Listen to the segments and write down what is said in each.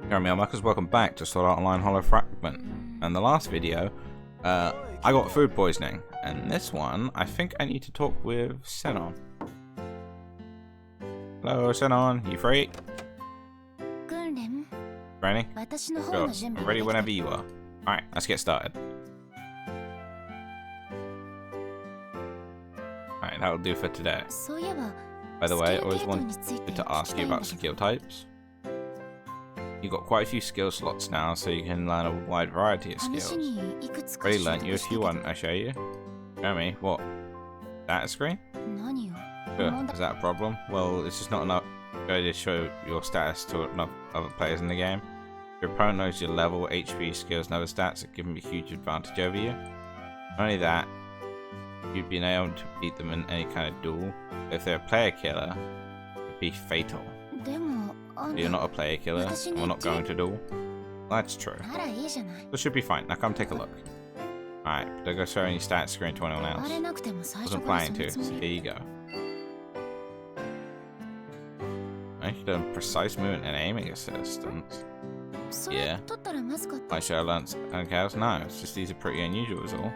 Jeremy Marcus, welcome back to Sword Art Online Hollow Fragment. And the last video, I got food poisoning, and this one, I think I need to talk with Sinon. Hello, Sinon, you free? Ready? Sure. I'm ready whenever you are. Alright, let's get started. Alright, that'll do for today. By the way, I always wanted to ask you about skill types. You've got quite a few skill slots now, so you can learn a wide variety of skills. Already learnt you a few, why don't I show you? Show me. What? That screen? Sure. Is that a problem? Well, it's just not enough to show your status to other players in the game. If your opponent knows your level, HP, skills, and other stats, it gives them a huge advantage over you. Not only that, you'd be able to beat them in any kind of duel. But if they're a player killer, it'd be fatal. You're not a player killer, and we're not going to duel. Well, that's true. This should be fine. Now come take a look. Alright, but I go show any stats screen to anyone else. Wasn't planning to, so here you go. I should have precise movement and aiming assistance. Yeah. Why should I learn anything else? No, it's just these are pretty unusual is all.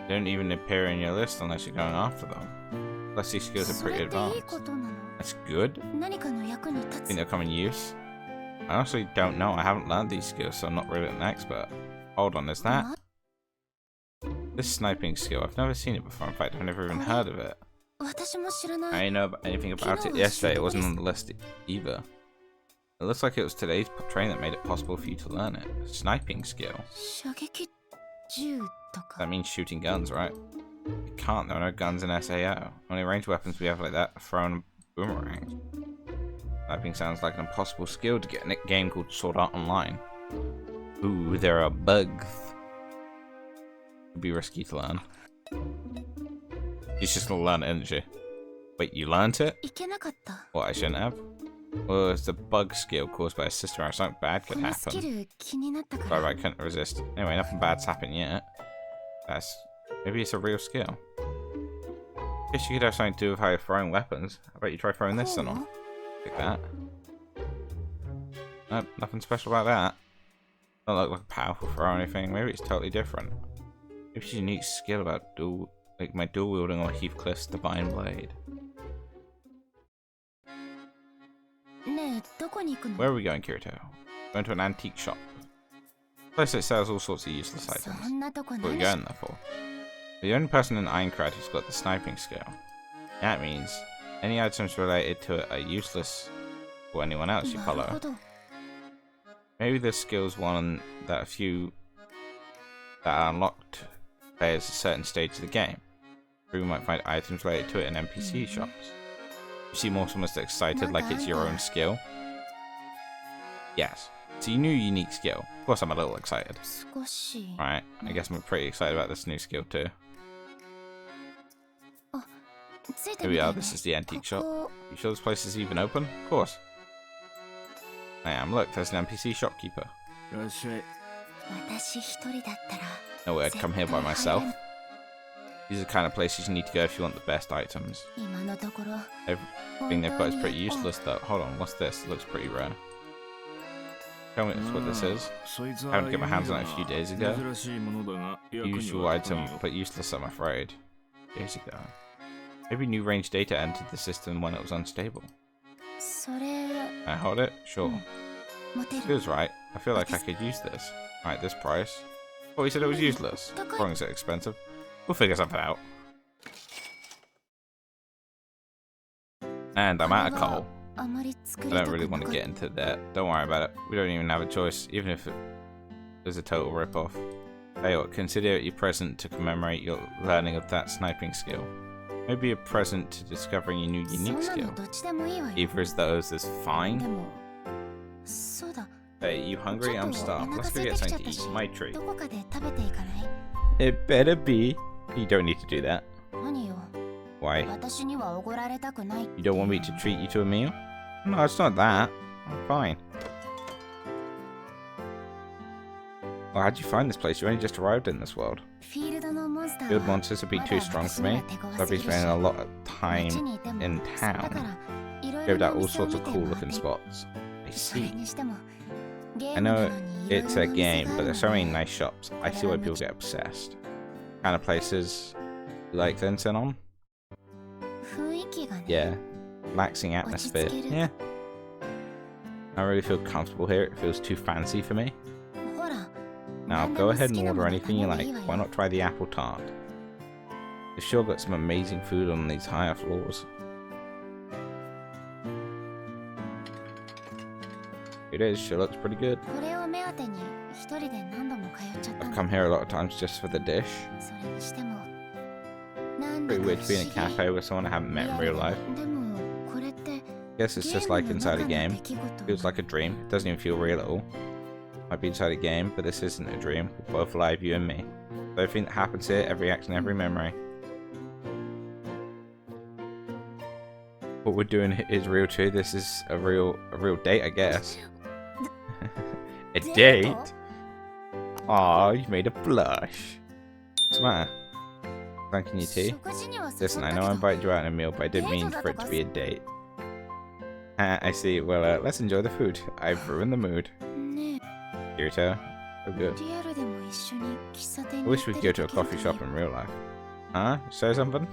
They don't even appear in your list unless you're going after them. Plus these skills are pretty advanced. That's good. Think they'll come in use? I honestly don't know. I haven't learned these skills, so I'm not really an expert. Hold on, is that? This sniping skill, I've never seen it before. In fact, I've never even heard of it. I didn't know anything about it yesterday. It wasn't on the list either. It looks like it was today's training that made it possible for you to learn it. A sniping skill. That means shooting guns, right? You can't, there are no guns in SAO. Only ranged weapons we have like that are thrown boomerangs. Sniping sounds like an impossible skill to get in a game called Sword Art Online. Ooh, there are bugs. It'd be risky to learn. She's just gonna learn it, isn't she? Wait, you learnt it? What, I shouldn't have? Well, it's a bug skill caused by a system error. Something bad could happen. Sorry, I couldn't resist. Anyway, nothing bad's happened yet. Maybe it's a real skill. Guess you could have something to do with how you're throwing weapons. How about you try throwing this or not? Like that. Nope, nothing special about that. Don't look like a powerful throw or anything. Maybe it's totally different. Maybe it's a unique skill about like my dual wielding or Heathcliff's divine blade. Where are we going, Kirito? Going to an antique shop. A place that sells all sorts of useless items. What are we going there for? The only person in Aincrad who's got the sniping skill. That means any items related to it are useless for anyone else you follow. Maybe this skill's one that a few that are unlocked players at a certain stage of the game. Or you might find items related to it in NPC shops. You seem almost excited like it's your own skill. Yes. It's a new unique skill. Of course I'm a little excited. Right, I guess I'm pretty excited about this new skill too. Here we are, this is the antique shop. You sure this place is even open? Of course. I am. Look, there's an NPC shopkeeper. No way I'd come here by myself. These are the kind of places you need to go if you want the best items. Everything they've got is pretty useless though. Hold on, what's this? It looks pretty rare. Tell me what this is. I haven't got my hands on it a few days ago. Usual item, but useless I'm afraid. Days ago. Maybe new range data entered the system when it was unstable. Can I hold it? Sure. Feels right. I feel like I could use this. Right, this price. Oh, he said it was useless. Wrong, is it expensive? We'll figure something out. And I'm out of coal. I don't really want to get into that. Don't worry about it. We don't even have a choice, even if it is a total rip-off. Hey, consider it your present to commemorate your learning of that sniping skill. Maybe a present to discovering your new unique skill. Either of those is fine. Hey, you hungry? I'm starved. Let's go get something to eat. My treat. It better be. You don't need to do that. Why? You don't want me to treat you to a meal? No, it's not that. I'm fine. Well, how'd you find this place? You only just arrived in this world. Field monsters would be too strong for me, so I've been spending a lot of time in town. Go out all sorts of cool looking spots. I see. I know it's a game, but there's so many nice shops. I see why people get obsessed. Kind of places you like then, Sinon? Yeah. Relaxing atmosphere. Yeah. I really feel comfortable here. It feels too fancy for me. Now, go ahead and order anything you like. Why not try the apple tart? They've sure got some amazing food on these higher floors. It is, sure looks pretty good. I've come here a lot of times just for the dish. Pretty weird to be in a cafe with someone I haven't met in real life. Guess it's just like inside a game. Feels like a dream. It doesn't even feel real at all. Might be inside a game, but this isn't a dream. We're both alive, you and me. Everything that happens here, every action, every memory. What we're doing is real too. This is a real date, I guess. A date? Aw, you made a blush. What's the matter? Drinking your tea? Listen, I know I invited you out on a meal, but I didn't mean for it to be a date. I see. Well, let's enjoy the food. I've ruined the mood. Kirito. So good. I wish we could go to a coffee shop in real life. Huh? Say something?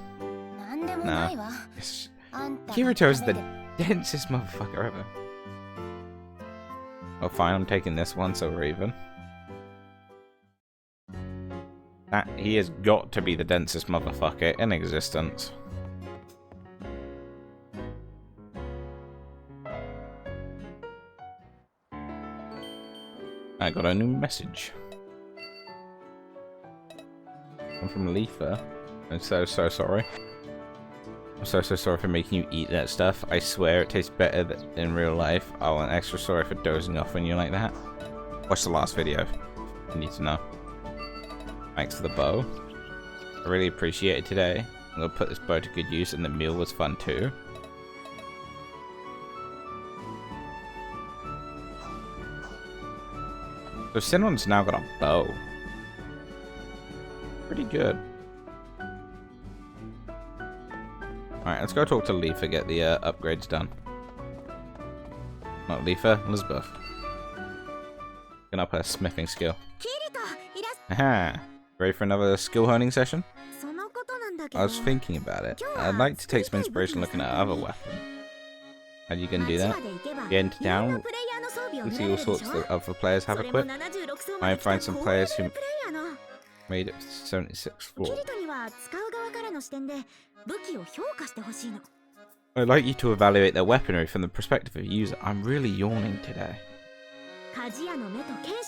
Nah. Kirito's the densest motherfucker ever. Well, fine, I'm taking this one, so we're even. He has got to be the densest motherfucker in existence. I got a new message. I'm from Leafa. I'm so sorry. I'm so sorry for making you eat that stuff. I swear it tastes better than in real life. Oh, and extra sorry for dozing off when you're like that. Watch the last video. You need to know. Thanks for the bow. I really appreciate it today. I'm gonna put this bow to good use, and the meal was fun too. So Sinon's now got a bow. Pretty good. Alright, let's go talk to Leafa, get the upgrades done. Not Leafa, Lisbeth. Gonna up her smithing skill. Aha! Ready for another skill honing session? I was thinking about it. I'd like to take some inspiration looking at other weapons. How are you gonna do that? Get into town and see all sorts of other players have equipped. I find some players who made it to 76th floor. I'd like you to evaluate their weaponry from the perspective of a user. I'm really yawning today.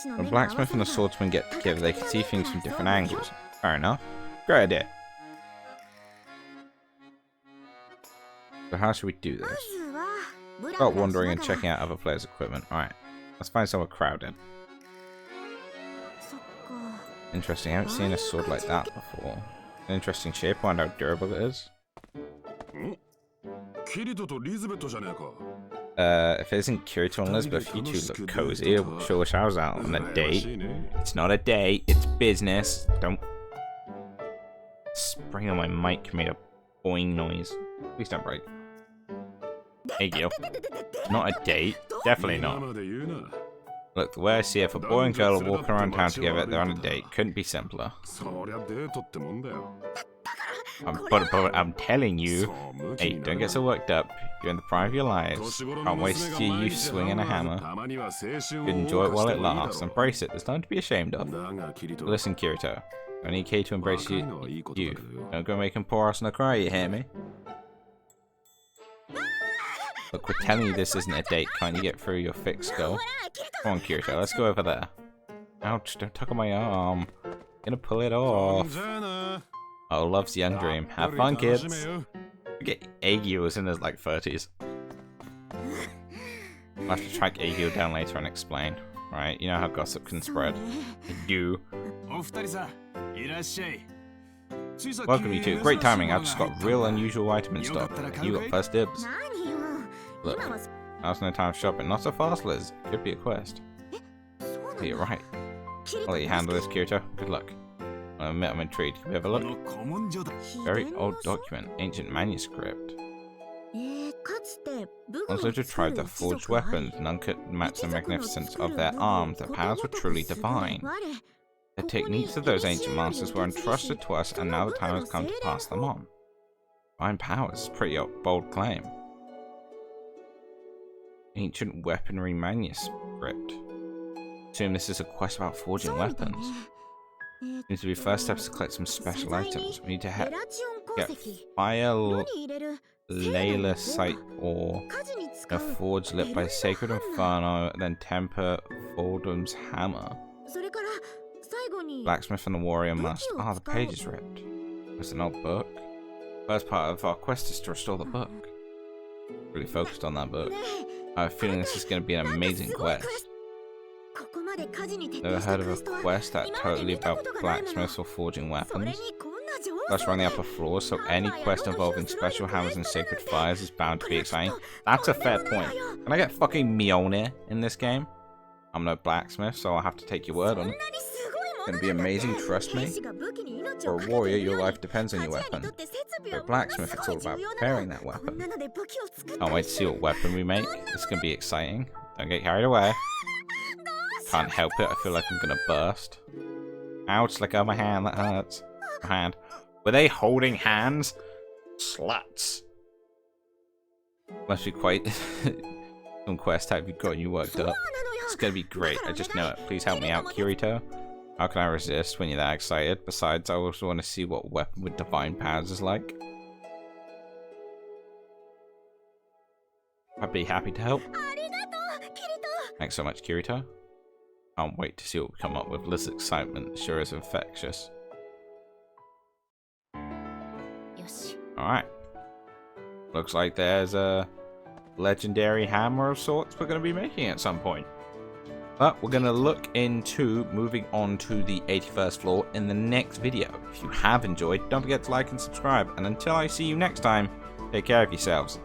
When a blacksmith and a swordsman get together, they can see things from different angles. Fair enough. Great idea. So how should we do this? Start wandering and checking out other players' equipment. Alright, let's find somewhere crowded. Interesting, I haven't seen a sword like that before. An interesting shape, I wonder how durable it is. If it isn't Kirito and Lisbeth, you two look cozy. I sure wish I was out on a date. It's not a date, it's business. Don't spring on my mic made a boing noise. Please don't break. Hey Gil. Not a date. Definitely not. Look, the way I see it, if a boy and girl are walking around town together, they're on a date. Couldn't be simpler. But I'm telling you, hey, don't get so worked up. You're in the prime of your lives. Can't wait to see you swinging a hammer. You enjoy it while it lasts. Embrace it. There's nothing to be ashamed of. Listen, Kirito. I need Kay to embrace you. Don't go making poor Asuna cry, you hear me? Look, we're telling you this isn't a date. Can't you get through your thick skull? Come on, Kirito, let's go over there. Ouch, don't tug on my arm. I'm gonna pull it off. Oh, love's young dream. Have fun, kids. Get Agio was in his like 30s. I'll have to track Agio down later and explain. Right, you know how gossip can spread. I do. Welcome, you two. Great timing. I've just got real unusual item in stock. You got first dibs. Look, now's no time for shopping. Not so fast, Liz. Could be a quest. Oh, you're right. I'll let you handle this, Kirito. Good luck. I admit I'm intrigued. Can we have a look? Very old document. Ancient manuscript. Once they tried their forged weapons, none could match the magnificence of their arms. Their powers were truly divine. The techniques of those ancient masters were entrusted to us, and now the time has come to pass them on. Divine powers, pretty bold claim. Ancient weaponry manuscript. Assume this is a quest about forging weapons. Needs to be first steps to collect some special items. We need to get fire Layla sight ore, a forge lit by sacred inferno, then temper Voldem's hammer. Blacksmith and the warrior must. Ah, the page is ripped. There's an old book. First part of our quest is to restore the book. Really focused on that book. I have a feeling this is going to be an amazing quest. Never heard of a quest that's totally about blacksmiths or forging weapons? Plus, we're on the upper floor, so any quest involving special hammers and sacred fires is bound to be exciting. That's a fair point. Can I get fucking Mjolnir in this game? I'm no blacksmith, so I'll have to take your word on it. It's gonna be amazing, trust me. For a warrior, your life depends on your weapon. For a blacksmith, it's all about preparing that weapon. Can't wait to see what weapon we make. It's gonna be exciting. Don't get carried away. Can't help it, I feel like I'm gonna burst. Ouch, let go of my hand, that hurts. My hand. Were they holding hands? Sluts. Must be quite some quest have you got you worked up. It's gonna be great, I just know it. Please help me out, Kirito. How can I resist when you're that excited? Besides, I also want to see what weapon with divine powers is like. I'd be happy to help. Thanks so much, Kirito. Can't wait to see what we come up with. This excitement sure is infectious. Alright. Looks like there's a legendary hammer of sorts we're going to be making at some point. But we're going to look into moving on to the 81st floor in the next video. If you have enjoyed, don't forget to like and subscribe. And until I see you next time, take care of yourselves.